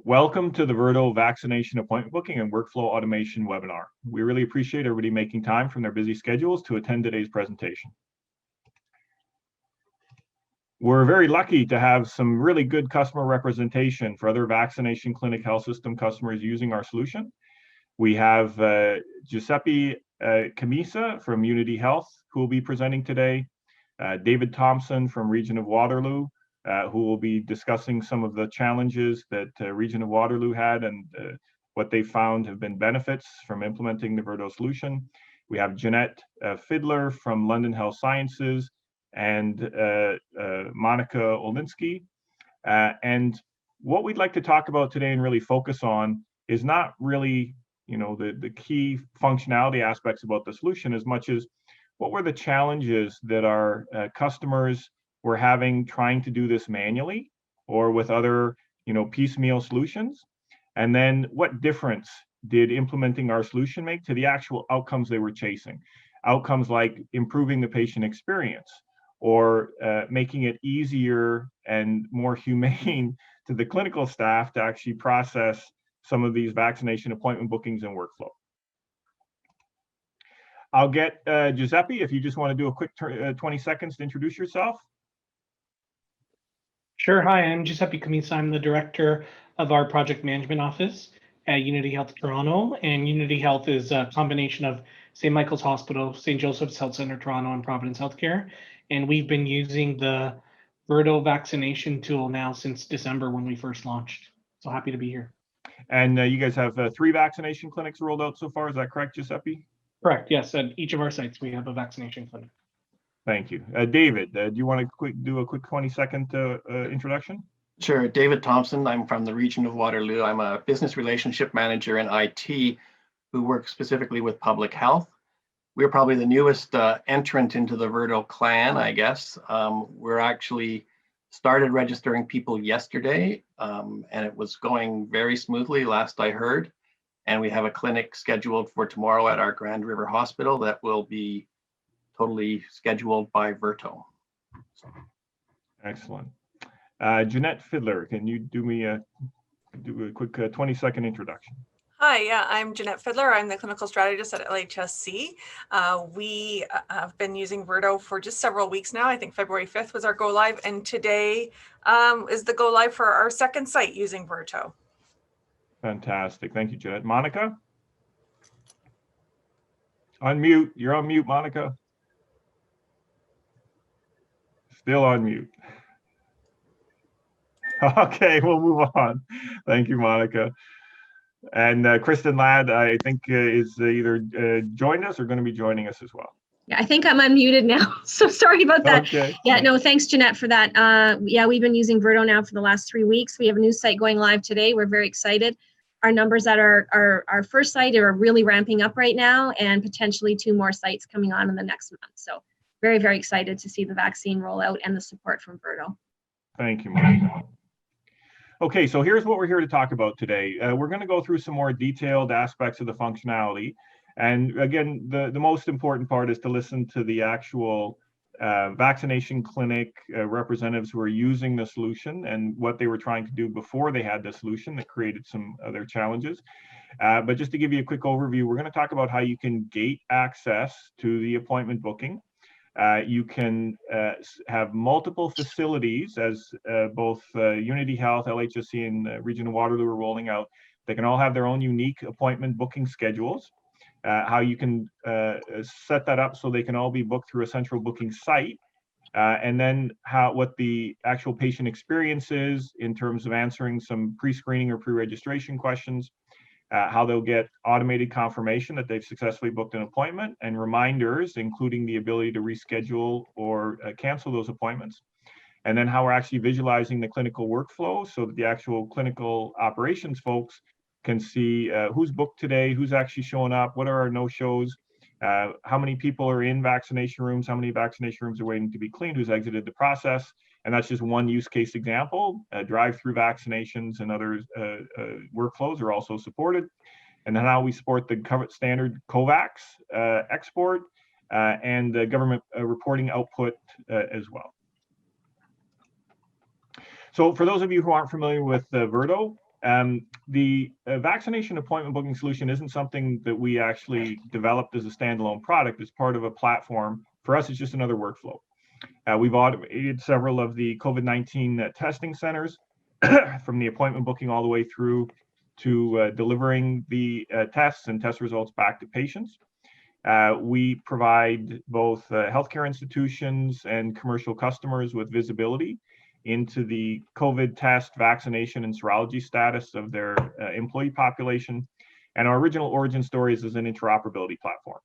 Welcome to the Verto Vaccination Appointment Booking and Workflow Automation webinar. We really appreciate everybody making time from their busy schedules to attend today's presentation. We're very lucky to have some really good customer representation for other vaccination clinic health system customers using our solution. We have Giuseppe Camisa from Unity Health, who will be presenting today, David Thompson from Region of Waterloo, who will be discussing some of the challenges that Region of Waterloo had and what they found have been benefits from implementing the Verto solution. We have Jeanette Fidler from London Health Sciences and Monica Olinsky. And what we'd like to talk about today and really focus on is not really, the key functionality aspects about the solution as much as what were the challenges that our customers were having trying to do this manually or with other, piecemeal solutions. And then what difference did implementing our solution make to the actual outcomes they were chasing? Outcomes like improving the patient experience or making it easier and more humane to the clinical staff to actually process some of these vaccination appointment bookings and workflow. I'll get Giuseppe, if you just want to do a quick 20 seconds to introduce yourself. Sure. Hi, I'm Giuseppe Camisa. I'm the director of our project management office at Unity Health Toronto. And Unity Health is a combination of St. Michael's Hospital, St. Joseph's Health Centre Toronto, and Providence Healthcare. And we've been using the Verto vaccination tool now since December when we first launched. So happy to be here. And you guys have 3 vaccination clinics rolled out so far. Is that correct, Giuseppe? Correct. Yes. At each of our sites, we have a vaccination clinic. Thank you. David, do you want to do a quick 20-second introduction? Sure. David Thompson. I'm from the region of Waterloo. I'm a business relationship manager in IT who works specifically with public health. We're probably the newest entrant into the Verto clan, I guess. We're actually started registering people yesterday, and it was going very smoothly last I heard. And we have a clinic scheduled for tomorrow at our Grand River Hospital that will be totally scheduled by Verto. Excellent. Jeanette Fidler, can you do me a quick 20-second introduction? Hi, yeah, I'm Jeanette Fidler. I'm the clinical strategist at LHSC. We have been using Verto for just several weeks now. I think February 5th was our go live, and today is the go live for our second site using Verto. Fantastic. Thank you, Jeanette. Monica? Unmute. You're on mute, Monica. Still on mute. Okay, we'll move on. Thank you, Monica. And Kristen Ladd, I think, is either joined us or going to be joining us as well. Yeah, I think I'm unmuted now. So sorry about that. Okay. Yeah, no, thanks, Jeanette, for that. Yeah, we've been using Verto now for the last 3 weeks. We have a new site going live today. We're very excited. Our numbers at our first site are really ramping up right now, and potentially 2 more sites coming on in the next month. So very, very excited to see the vaccine rollout and the support from Verto. Thank you, Monica. Okay, so here's what we're here to talk about today. We're going to go through some more detailed aspects of the functionality. And again, the most important part is to listen to the actual vaccination clinic representatives who are using the solution and what they were trying to do before they had the solution that created some other challenges. But just to give you a quick overview, we're going to talk about how you can gate access to the appointment booking. You can have multiple facilities, as both Unity Health, LHSC, and Region of Waterloo are rolling out. They can all have their own unique appointment booking schedules. How you can set that up so they can all be booked through a central booking site. And then what the actual patient experience is in terms of answering some pre-screening or pre-registration questions. How they'll get automated confirmation that they've successfully booked an appointment and reminders, including the ability to reschedule or cancel those appointments. And then how we're actually visualizing the clinical workflow so that the actual clinical operations folks can see who's booked today, who's actually showing up, what are our no-shows, how many people are in vaccination rooms, how many vaccination rooms are waiting to be cleaned, who's exited the process. And that's just one use case example. Drive-through vaccinations and other workflows are also supported. And then how we support the standard COVAX export and government reporting output as well. So for those of you who aren't familiar with Verto, The vaccination appointment booking solution isn't something that we actually developed as a standalone product. It's part of a platform. For us, it's just another workflow. We've automated several of the COVID-19 testing centers from the appointment booking all the way through to delivering the tests and test results back to patients. We provide both healthcare institutions and commercial customers with visibility into the COVID test, vaccination, and serology status of their employee population. And our original origin story is as an interoperability platform.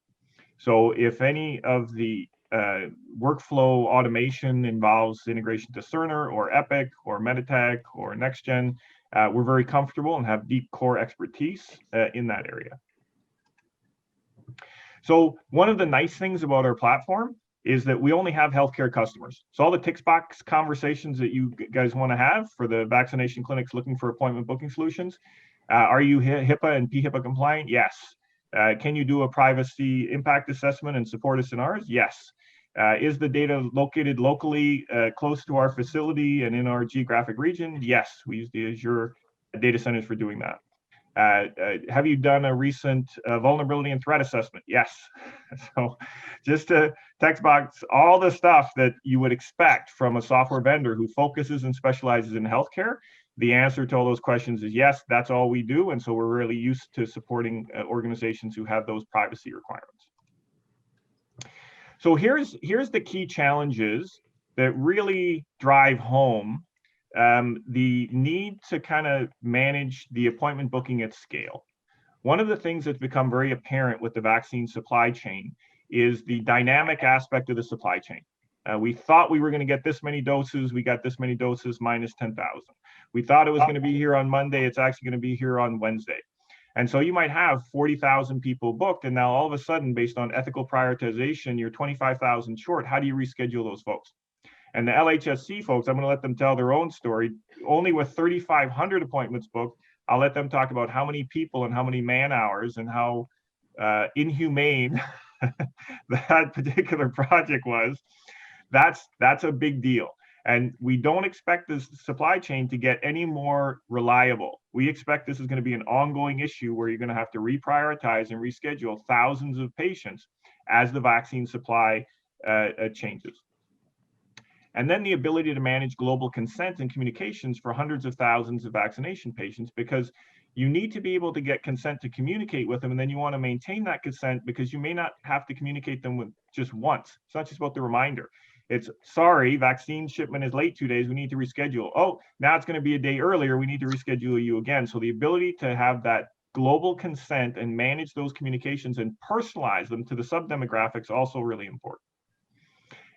So if any of the workflow automation involves integration to Cerner or Epic or Meditech or NextGen, we're very comfortable and have deep core expertise in that area. So one of the nice things about our platform is that we only have healthcare customers. So all the tick box conversations that you guys want to have for the vaccination clinics looking for appointment booking solutions, are you HIPAA and PHIPAA compliant? Yes. Can you do a privacy impact assessment and support us in ours? Yes. Is the data located locally close to our facility and in our geographic region? Yes, we use the Azure data centers for doing that. Have you done a recent vulnerability and threat assessment? Yes. So just to text box all the stuff that you would expect from a software vendor who focuses and specializes in healthcare, the answer to all those questions is yes, that's all we do. And so we're really used to supporting organizations who have those privacy requirements. So here's the key challenges that really drive home the need to kind of manage the appointment booking at scale. One of the things that's become very apparent with the vaccine supply chain is the dynamic aspect of the supply chain. We thought we were going to get this many doses. We got this many doses minus 10,000. We thought it was going to be here on Monday. It's actually going to be here on Wednesday. And so you might have 40,000 people booked. And now all of a sudden, based on ethical prioritization, you're 25,000 short. How do you reschedule those folks? And the LHSC folks, I'm going to let them tell their own story. Only with 3,500 appointments booked, I'll let them talk about how many people and how many man hours and how inhumane that particular project was. That's a big deal. And we don't expect this supply chain to get any more reliable. We expect this is going to be an ongoing issue where you're going to have to reprioritize and reschedule thousands of patients as the vaccine supply changes. And then the ability to manage global consent and communications for hundreds of thousands of vaccination patients, because you need to be able to get consent to communicate with them, and then you want to maintain that consent because you may not have to communicate them with just once. It's not just about the reminder. It's, sorry, vaccine shipment is late 2 days, we need to reschedule. Oh, now it's going to be a day earlier, we need to reschedule you again. So the ability to have that global consent and manage those communications and personalize them to the sub-demographics also really important.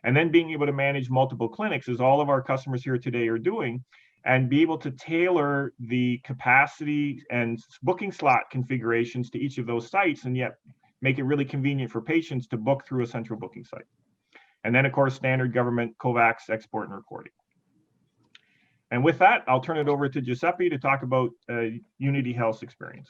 And then being able to manage multiple clinics, as all of our customers here today are doing, and be able to tailor the capacity and booking slot configurations to each of those sites, and yet make it really convenient for patients to book through a central booking site. And then, of course, standard government COVAX export and reporting. And with that, I'll turn it over to Giuseppe to talk about Unity Health's experience.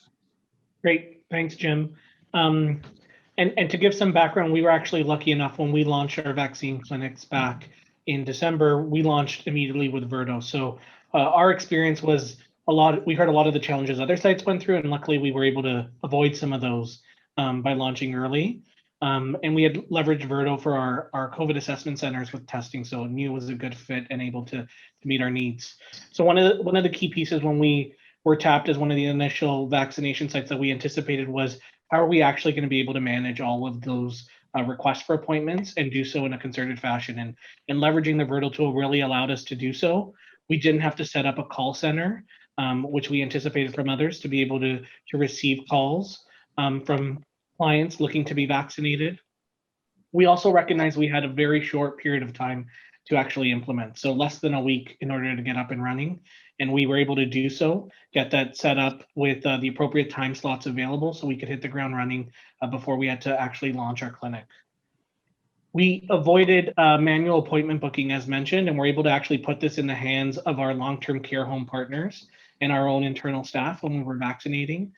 Great, thanks, Jim. And to give some background, we were actually lucky enough when we launched our vaccine clinics back in December, we launched immediately with Verto. So our experience was we heard a lot of the challenges other sites went through, and luckily we were able to avoid some of those by launching early. And we had leveraged Verto for our COVID assessment centers with testing, so knew it was a good fit and able to meet our needs. So one of the key pieces when we were tapped as one of the initial vaccination sites that we anticipated was, how are we actually going to be able to manage all of those requests for appointments and do so in a concerted fashion? And leveraging the Verto tool really allowed us to do so. We didn't have to set up a call center, which we anticipated from others, to be able to receive calls from clients looking to be vaccinated. We also recognized we had a very short period of time to actually implement, so less than a week in order to get up and running. And we were able to do so, get that set up with the appropriate time slots available so we could hit the ground running before we had to actually launch our clinic. We avoided manual appointment booking, as mentioned, and we're able to actually put this in the hands of our long-term care home partners and our own internal staff when we were vaccinating,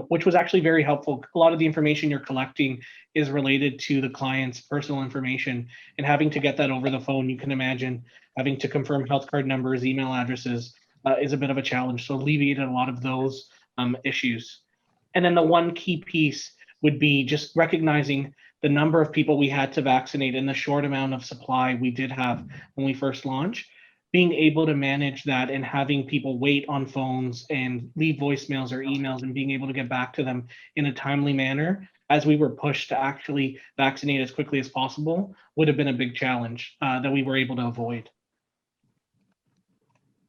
which was actually very helpful. A lot of the information you're collecting is related to the client's personal information, and having to get that over the phone, you can imagine having to confirm health card numbers, email addresses, is a bit of a challenge. So alleviated a lot of those issues. And then the one key piece would be just recognizing the number of people we had to vaccinate and the short amount of supply we did have when we first launched. Being able to manage that and having people wait on phones and leave voicemails or emails and being able to get back to them in a timely manner as we were pushed to actually vaccinate as quickly as possible would have been a big challenge that we were able to avoid.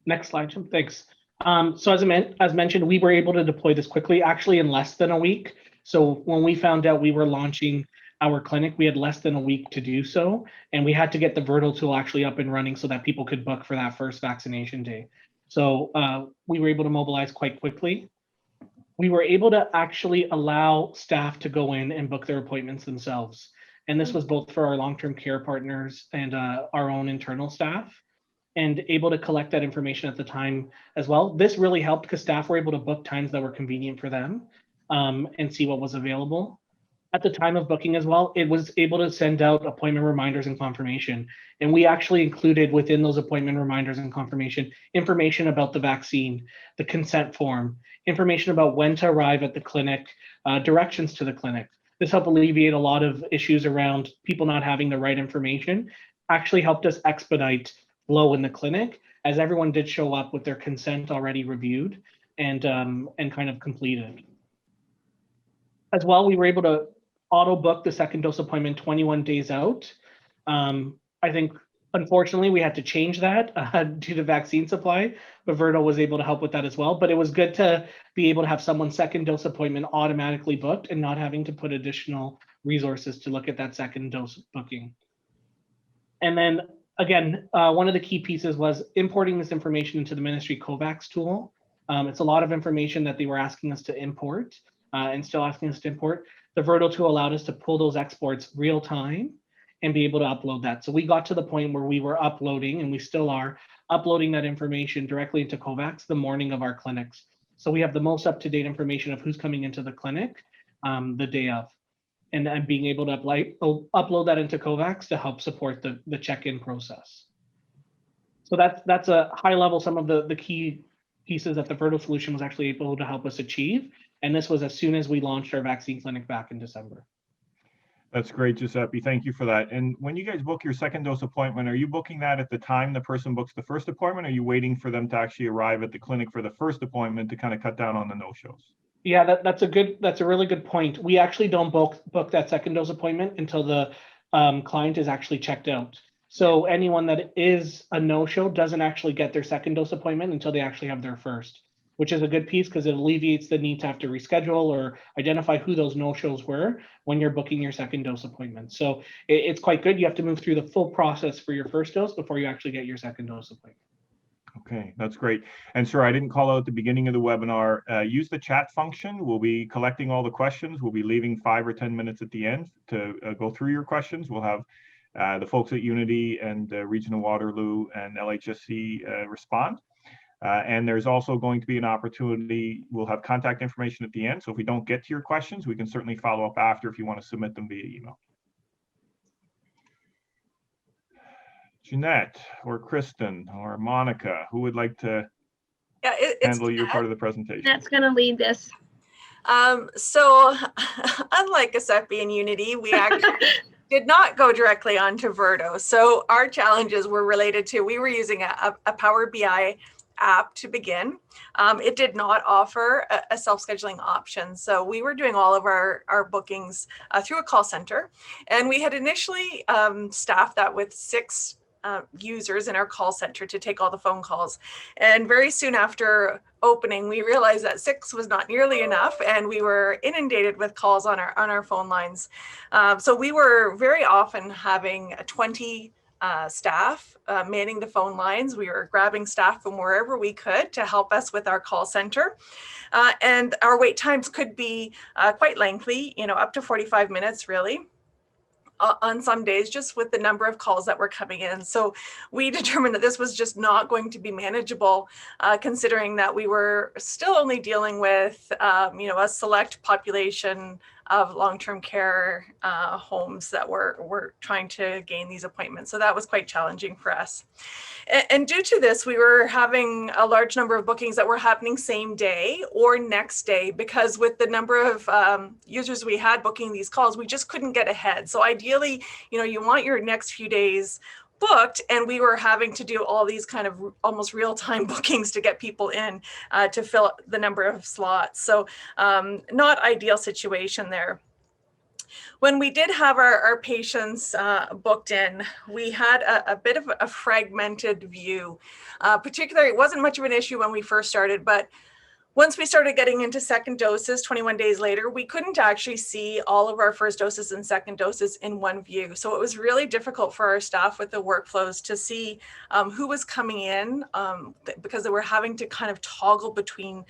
Next slide, Jim. Thanks. So as mentioned, we were able to deploy this quickly, actually in less than a week. So when we found out we were launching our clinic, we had less than a week to do so. And we had to get the Verto tool actually up and running so that people could book for that first vaccination day. So we were able to mobilize quite quickly. We were able to actually allow staff to go in and book their appointments themselves. And this was both for our long-term care partners and our own internal staff, and able to collect that information at the time as well. This really helped because staff were able to book times that were convenient for them and see what was available. At the time of booking as well, it was able to send out appointment reminders and confirmation. And we actually included within those appointment reminders and confirmation information about the vaccine, the consent form, information about when to arrive at the clinic, directions to the clinic. This helped alleviate a lot of issues around people not having the right information, actually helped us expedite flow in the clinic as everyone did show up with their consent already reviewed and kind of completed. As well, we were able to auto book the second dose appointment 21 days out. I think, unfortunately, we had to change that due to vaccine supply, but Verto was able to help with that as well. But it was good to be able to have someone's second dose appointment automatically booked and not having to put additional resources to look at that second dose booking. And then again, one of the key pieces was importing this information into the ministry COVAX tool. It's a lot of information that they were asking us to import and still asking us to import. The Verto tool allowed us to pull those exports real time and be able to upload that. So we got to the point where we were uploading, and we still are, uploading that information directly into COVAX the morning of our clinics. So we have the most up-to-date information of who's coming into the clinic the day of. And then being able to upload that into COVAX to help support the check-in process. So that's a high level, some of the key pieces that the Verto solution was actually able to help us achieve. And this was as soon as we launched our vaccine clinic back in December. That's great, Giuseppe. Thank you for that. And when you guys book your second dose appointment, are you booking that at the time the person books the first appointment? Or are you waiting for them to actually arrive at the clinic for the first appointment to kind of cut down on the no-shows? Yeah, that's a really good point. We actually don't book that second dose appointment until the client is actually checked out. So anyone that is a no-show doesn't actually get their second dose appointment until they actually have their first, which is a good piece because it alleviates the need to have to reschedule or identify who those no-shows were when you're booking your second dose appointment. So it's quite good. You have to move through the full process for your first dose before you actually get your second dose appointment. Okay, that's great. And sir, I didn't call out at the beginning of the webinar, use the chat function. We'll be collecting all the questions. We'll be leaving 5 or 10 minutes at the end to go through your questions. We'll have the folks at Unity and Region of Waterloo and LHSC respond. And there's also going to be an opportunity, we'll have contact information at the end. So if we don't get to your questions, we can certainly follow up after if you want to submit them via email. Jeanette or Kristen or Monica, who would like to handle your part of the presentation? That's going to lead this. So unlike Giuseppe and Unity, we actually did not go directly onto Verto. So our challenges were related to, we were using a Power BI app to begin. It did not offer a self-scheduling option. So we were doing all of our bookings through a call center. And we had initially staffed that with 6 users in our call center to take all the phone calls. And very soon after opening, we realized that 6 was not nearly enough, and we were inundated with calls on our phone lines. So we were very often having 20 staff manning the phone lines. We were grabbing staff from wherever we could to help us with our call center. And our wait times could be quite lengthy, up to 45 minutes really. On some days, just with the number of calls that were coming in. So we determined that this was just not going to be manageable, considering that we were still only dealing with, a select population of long-term care homes that were trying to gain these appointments. So that was quite challenging for us. And due to this, we were having a large number of bookings that were happening same day or next day, because with the number of users we had booking these calls, we just couldn't get ahead. So ideally, you want your next few days booked, and we were having to do all these kind of almost real-time bookings to get people in to fill the number of slots. So not ideal situation there. When we did have our patients booked in, we had a bit of a fragmented view. Particularly, it wasn't much of an issue when we first started, but once we started getting into second doses 21 days later, we couldn't actually see all of our first doses and second doses in one view. So it was really difficult for our staff with the workflows to see who was coming in because they were having to kind of toggle between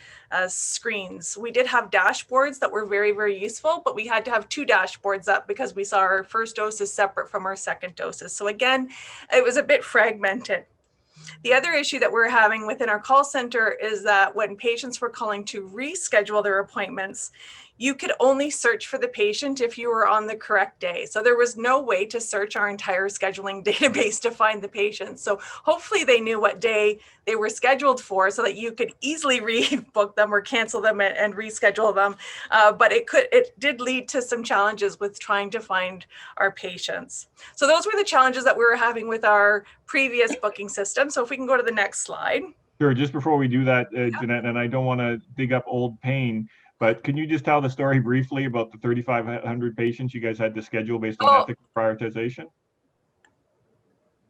screens. We did have dashboards that were very, very useful, but we had to have two dashboards up because we saw our first doses separate from our second doses. So again, it was a bit fragmented. The other issue that we're having within our call center is that when patients were calling to reschedule their appointments, you could only search for the patient if you were on the correct day. So there was no way to search our entire scheduling database to find the patient. So hopefully they knew what day they were scheduled for so that you could easily rebook them or cancel them and reschedule them. But it did lead to some challenges with trying to find our patients. So those were the challenges that we were having with our previous booking system. So if we can go to the next slide. Sure. Just before we do that, Jeanette, and I don't want to dig up old pain, but can you just tell the story briefly about the 3,500 patients you guys had to schedule based on ethical prioritization?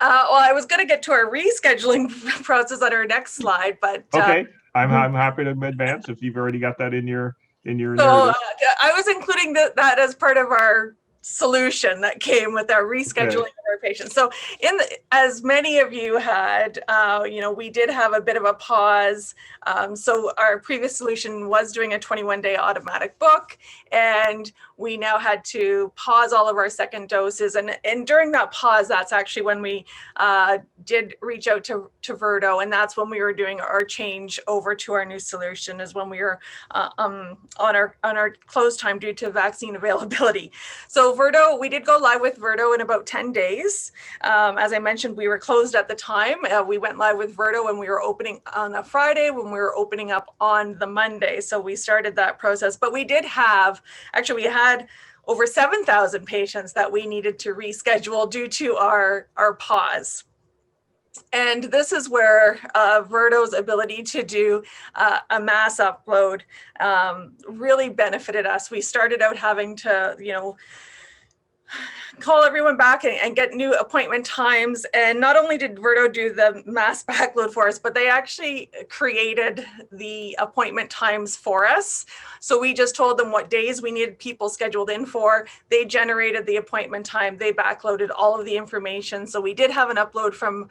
Well, I was going to get to our rescheduling process on our next slide, but okay, I'm happy to advance if you've already got that in your so I was including that as part of our solution that came with our rescheduling of our patients. So as many of you had, we did have a bit of a pause. So our previous solution was doing a 21-day automatic book, and we now had to pause all of our second doses. And during that pause, that's actually when we did reach out to Verto, and that's when we were doing our change over to our new solution, is when we were on our close time due to vaccine availability. So Verto, we did go live with Verto in about 10 days. As I mentioned, we were closed at the time. We went live with Verto when we were opening on a Friday, when we were opening up on the Monday. So we started that process, but we did have, actually we had over 7,000 patients that we needed to reschedule due to our pause. And this is where Verto's ability to do a mass upload really benefited us. We started out having to, call everyone back and get new appointment times. And not only did Verto do the mass backload for us, but they actually created the appointment times for us. So we just told them what days we needed people scheduled in for. They generated the appointment time. They backloaded all of the information. So we did have an upload from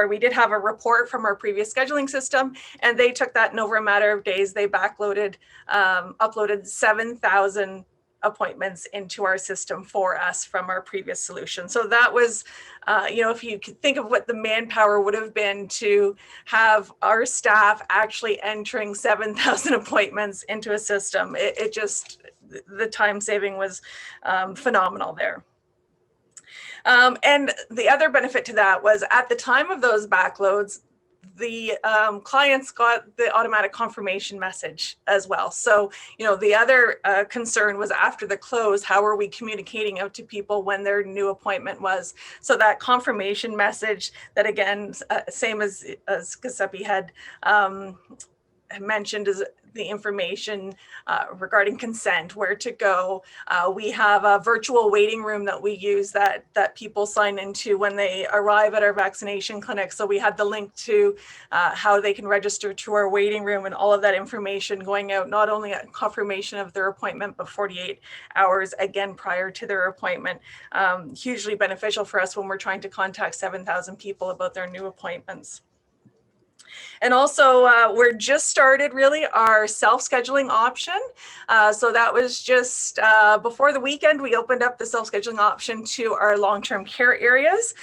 we did have a report from our previous scheduling system, and they took that in over a matter of days. They backloaded, uploaded 7,000 appointments into our system for us from our previous solution. So that was, if you could think of what the manpower would have been to have our staff actually entering 7,000 appointments into a system, it just, the time saving was phenomenal there. And the other benefit to that was at the time of those backloads, the clients got the automatic confirmation message as well. So, the other concern was after the close, how are we communicating out to people when their new appointment was? So that confirmation message that, again, same as Giuseppe had mentioned, is the information regarding consent, where to go. We have a virtual waiting room that we use that people sign into when they arrive at our vaccination clinic. So we had the link to how they can register to our waiting room, and all of that information going out, not only at confirmation of their appointment, but 48 hours again prior to their appointment. Hugely beneficial for us when we're trying to contact 7,000 people about their new appointments. And also, we're just started really our self-scheduling option. So that was just before the weekend, we opened up the self-scheduling option to our long-term care areas.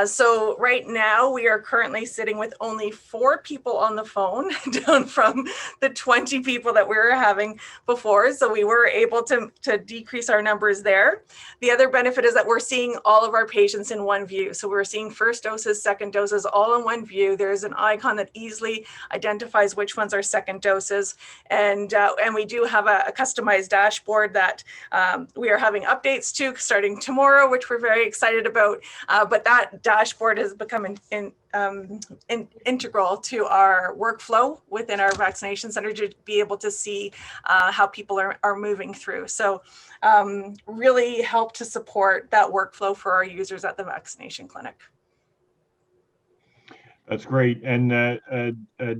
So right now we are currently sitting with only 4 people on the phone, down from the 20 people that we were having before. So we were able to decrease our numbers there. The other benefit is that we're seeing all of our patients in one view. So we're seeing first doses, second doses, all in one view. There's an icon that easily identifies which ones are second doses. And we do have a customized dashboard that we are having updates to starting tomorrow, which we're very excited about. But that dashboard has become integral to our workflow within our vaccination center to be able to see how people are moving through. So really help to support that workflow for our users at the vaccination clinic. That's great. And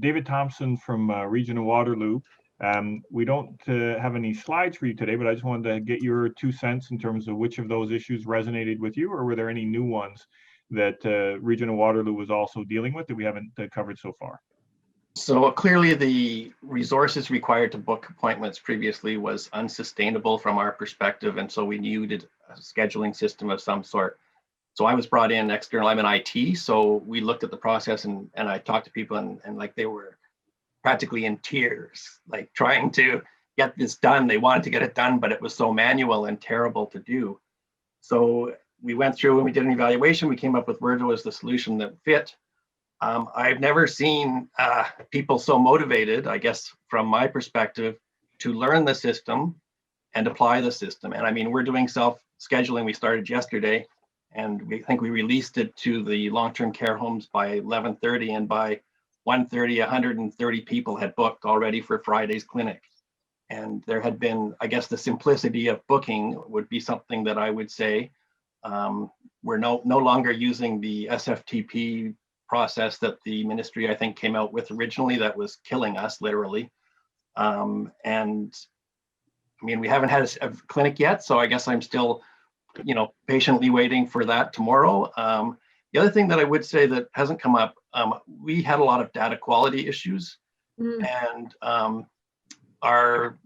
David Thompson from Region of Waterloo, we don't have any slides for you today, but I just wanted to get your 2 cents in terms of which of those issues resonated with you, or were there any new ones that Region of Waterloo was also dealing with that we haven't covered so far? So clearly the resources required to book appointments previously was unsustainable from our perspective. And so we needed a scheduling system of some sort. So I was brought in external, I'm in IT. So we looked at the process and I talked to people and like they were practically in tears, like trying to get this done. They wanted to get it done, but it was so manual and terrible to do. So we went through and we did an evaluation. We came up with Verto as the solution that fit. I've never seen people so motivated, I guess, from my perspective, to learn the system and apply the system. And I mean, we're doing self-scheduling. We started yesterday, and we think we released it to the long-term care homes by 11:30, and by 1:30, 130 people had booked already for Friday's clinic. And there had been, I guess, the simplicity of booking would be something that I would say. We're no longer using the SFTP process that the ministry, I think, came out with originally that was killing us literally. And I mean, we haven't had a clinic yet, so I guess I'm still, patiently waiting for that tomorrow. The other thing that I would say that hasn't come up, we had a lot of data quality issues, and our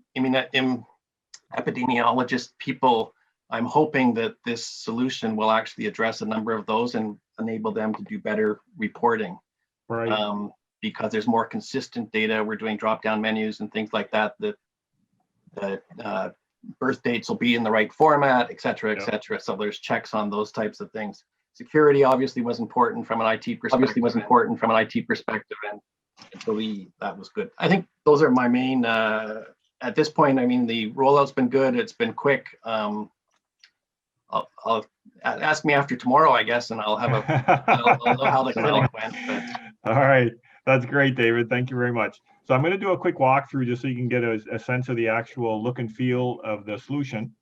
epidemiologist people, I'm hoping that this solution will actually address a number of those and enable them to do better reporting. Right. Because there's more consistent data. We're doing drop-down menus and things like that, that birth dates will be in the right format, et cetera, et cetera. So there's checks on those types of things. Security obviously was important from an IT perspective. And so that was good. I think those are my main, at this point, I mean, the rollout's been good. It's been quick. I'll ask me after tomorrow, I guess, and I'll know how the clinic went. But. All right, that's great, David. Thank you very much. So I'm going to do a quick walkthrough just so you can get a sense of the actual look and feel of the solution.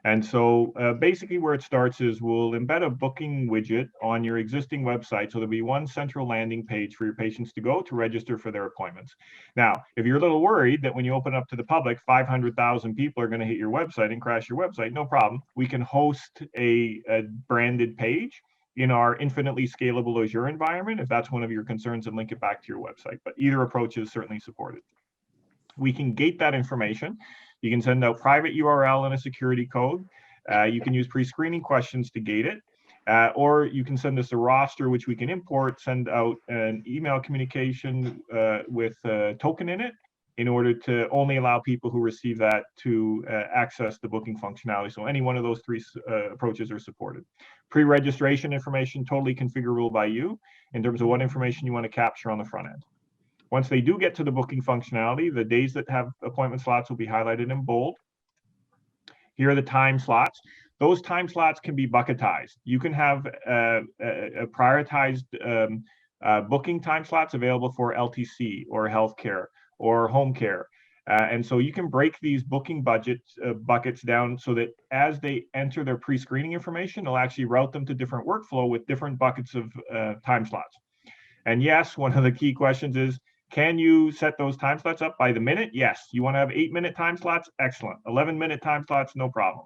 And so basically where it starts is we'll embed a booking widget on your existing website. So there'll be one central landing page for your patients to go to register for their appointments. Now, if you're a little worried that when you open up to the public, 500,000 people are going to hit your website and crash your website, no problem. We can host a branded page in our infinitely scalable Azure environment, if that's one of your concerns, and link it back to your website. But either approach is certainly supported. We can gate that information. You can send out private URL and a security code. You can use pre-screening questions to gate it, or you can send us a roster, which we can import, send out an email communication with a token in it in order to only allow people who receive that to access the booking functionality. So any one of those 3 approaches are supported. Pre-registration information, totally configurable by you in terms of what information you want to capture on the front end. Once they do get to the booking functionality, the days that have appointment slots will be highlighted in bold. Here are the time slots. Those time slots can be bucketized. You can have a prioritized booking time slots available for LTC or healthcare or home care. And so you can break these booking buckets down so that as they enter their pre-screening information, it'll actually route them to different workflow with different buckets of time slots. And yes, one of the key questions is, can you set those time slots up by the minute? Yes. You want to have 8-minute time slots? Excellent. 11-minute time slots? No problem.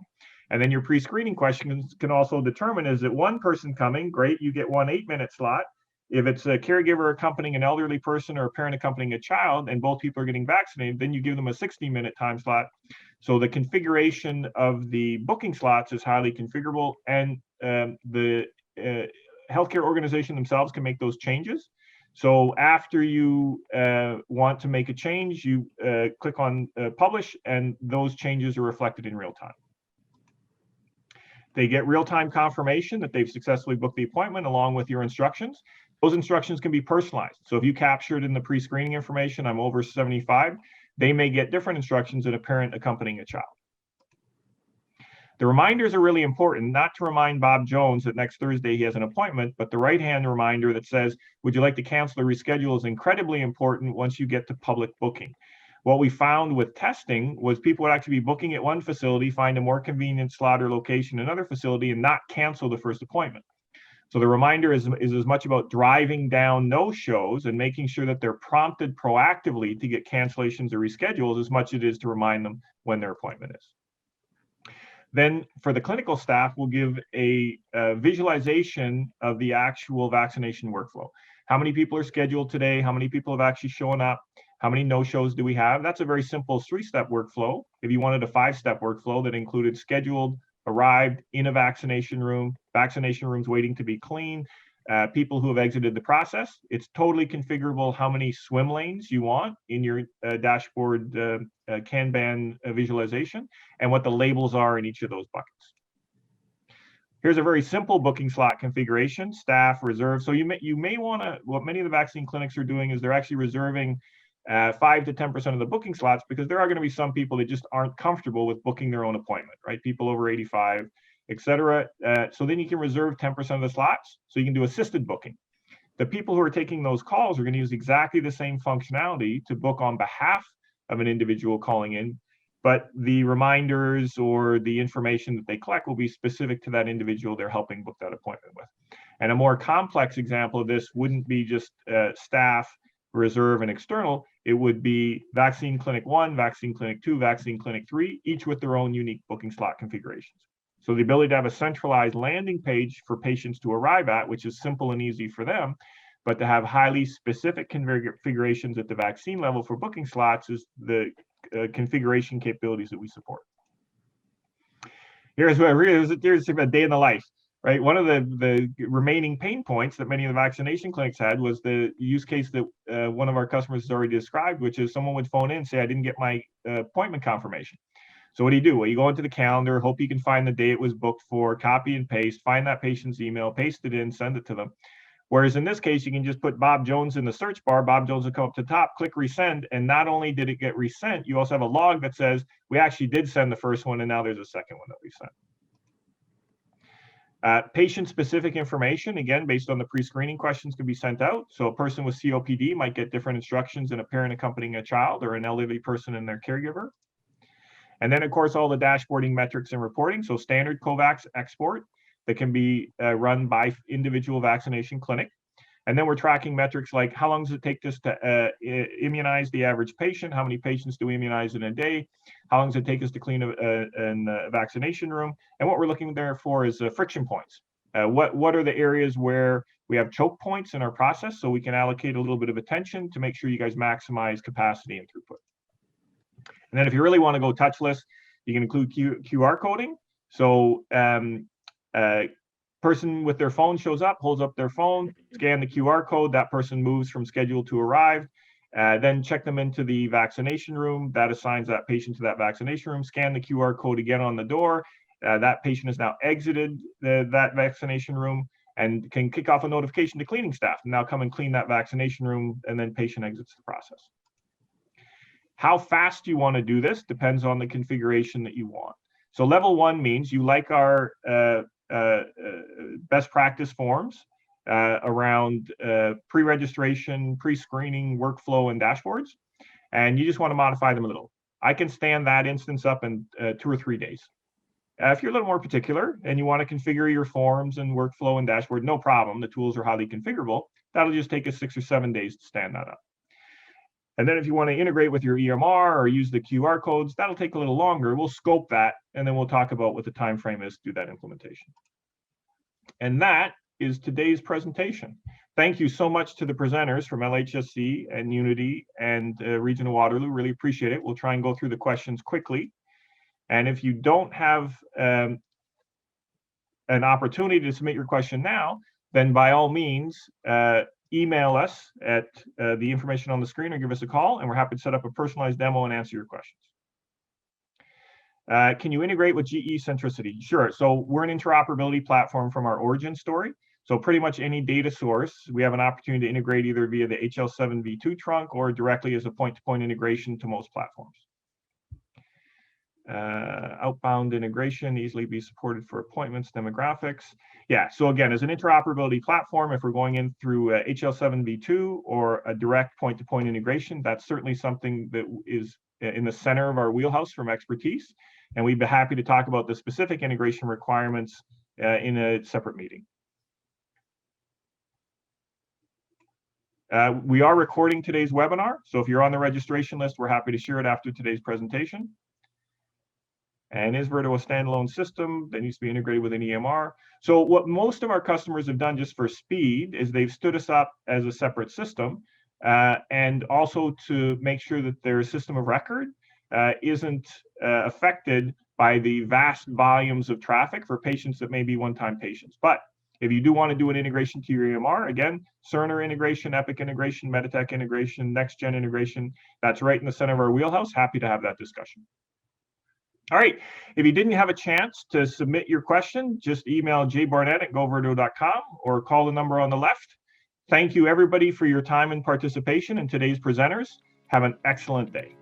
And then your pre-screening questions can also determine, is it one person coming? Great, you get one 8-minute slot. If it's a caregiver accompanying an elderly person or a parent accompanying a child and both people are getting vaccinated, then you give them a 60-minute time slot. So the configuration of the booking slots is highly configurable, and the healthcare organization themselves can make those changes. So after you want to make a change, you click on publish, and those changes are reflected in real time. They get real-time confirmation that they've successfully booked the appointment along with your instructions. Those instructions can be personalized. So if you captured in the pre-screening information, I'm over 75, they may get different instructions than a parent accompanying a child. The reminders are really important, not to remind Bob Jones that next Thursday he has an appointment, but the right-hand reminder that says, would you like to cancel or reschedule, is incredibly important once you get to public booking. What we found with testing was people would actually be booking at one facility, find a more convenient slot or location in another facility, and not cancel the first appointment. So the reminder is as much about driving down no-shows and making sure that they're prompted proactively to get cancellations or reschedules as much as it is to remind them when their appointment is. Then for the clinical staff, we'll give a visualization of the actual vaccination workflow. How many people are scheduled today? How many people have actually shown up? How many no-shows do we have? That's a very simple 3-step workflow. If you wanted a 5-step workflow that included scheduled, arrived, in a vaccination rooms waiting to be clean, people who have exited the process, it's totally configurable how many swim lanes you want in your dashboard Kanban visualization, and what the labels are in each of those buckets. Here's a very simple booking slot configuration, staff, reserve. So you may want to, what many of the vaccine clinics are doing is they're actually reserving 5 to 10% of the booking slots, because there are going to be some people that just aren't comfortable with booking their own appointment, right? People over 85, etc. So then you can reserve 10% of the slots, so you can do assisted booking. The people who are taking those calls are going to use exactly the same functionality to book on behalf of an individual calling in, but the reminders or the information that they collect will be specific to that individual they're helping book that appointment with. And a more complex example of this wouldn't be just staff, reserve, and external. It would be Vaccine Clinic 1, Vaccine Clinic 2, Vaccine Clinic 3, each with their own unique booking slot configurations. So the ability to have a centralized landing page for patients to arrive at, which is simple and easy for them, but to have highly specific configurations at the vaccine level for booking slots is the configuration capabilities that we support. Here's a day in the life. Right, one of the remaining pain points that many of the vaccination clinics had was the use case that one of our customers has already described, which is someone would phone in and say, I didn't get my appointment confirmation. So what do? Well, you go into the calendar, hope you can find the day it was booked for, copy and paste, find that patient's email, paste it in, send it to them. Whereas in this case, you can just put Bob Jones in the search bar, Bob Jones will come up to the top, click resend, and not only did it get resent, you also have a log that says, we actually did send the first one, and now there's a second one that we sent. Patient-specific information, again, based on the pre-screening questions, can be sent out. So a person with COPD might get different instructions than a parent accompanying a child or an elderly person and their caregiver. And then, of course, all the dashboarding metrics and reporting. So standard COVAX export that can be run by individual vaccination clinic. And then we're tracking metrics like how long does it take us to immunize the average patient? How many patients do we immunize in a day? How long does it take us to clean a vaccination room? And what we're looking there for is friction points. What are the areas where we have choke points in our process, so we can allocate a little bit of attention to make sure you guys maximize capacity and throughput. And then if you really want to go touchless, you can include QR coding. So person with their phone shows up, holds up their phone, scan the QR code, that person moves from scheduled to arrived, then check them into the vaccination room, that assigns that patient to that vaccination room, scan the QR code again on the door, that patient has now exited that vaccination room and can kick off a notification to cleaning staff, and now come and clean that vaccination room, and then patient exits the process. How fast you want to do this depends on the configuration that you want. So level 1 means you like our best practice forms around pre-registration, pre-screening, workflow, and dashboards, and you just want to modify them a little. I can stand that instance up in 2 or 3 days. If you're a little more particular and you want to configure your forms and workflow and dashboard, no problem. The tools are highly configurable. That'll just take us 6 or 7 days to stand that up. And then if you want to integrate with your EMR or use the QR codes, that'll take a little longer. We'll scope that, and then we'll talk about what the time frame is to do that implementation. And that is today's presentation. thank you so much to the presenters from LHSC and Unity and Region of Waterloo. Really appreciate it. We'll try and go through the questions quickly. And if you don't have an opportunity to submit your question now, then by all means, email us at the information on the screen or give us a call, and we're happy to set up a personalized demo and answer your questions. Can you integrate with GE Centricity? Sure. So we're an interoperability platform from our origin story. So pretty much any data source, we have an opportunity to integrate either via the HL7v2 trunk or directly as a point-to-point integration to most platforms. Outbound integration, easily be supported for appointments, demographics. Yeah, so again, as an interoperability platform, if we're going in through HL7v2 or a direct point-to-point integration, that's certainly something that is in the center of our wheelhouse from expertise. And we'd be happy to talk about the specific integration requirements in a separate meeting. We are recording today's webinar, so if you're on the registration list, we're happy to share it after today's presentation. And is Verto a standalone system that needs to be integrated with an EMR? So what most of our customers have done just for speed is they've stood us up as a separate system, and also to make sure that their system of record isn't affected by the vast volumes of traffic for patients that may be one-time patients. But if you do want to do an integration to your EMR, again, Cerner integration, Epic integration, Meditech integration, next-gen integration, that's right in the center of our wheelhouse. Happy to have that discussion. All right, if you didn't have a chance to submit your question, just email jbarnett@goverto.com or call the number on the left. Thank you, everybody, for your time and participation in today's presenters. Have an excellent day.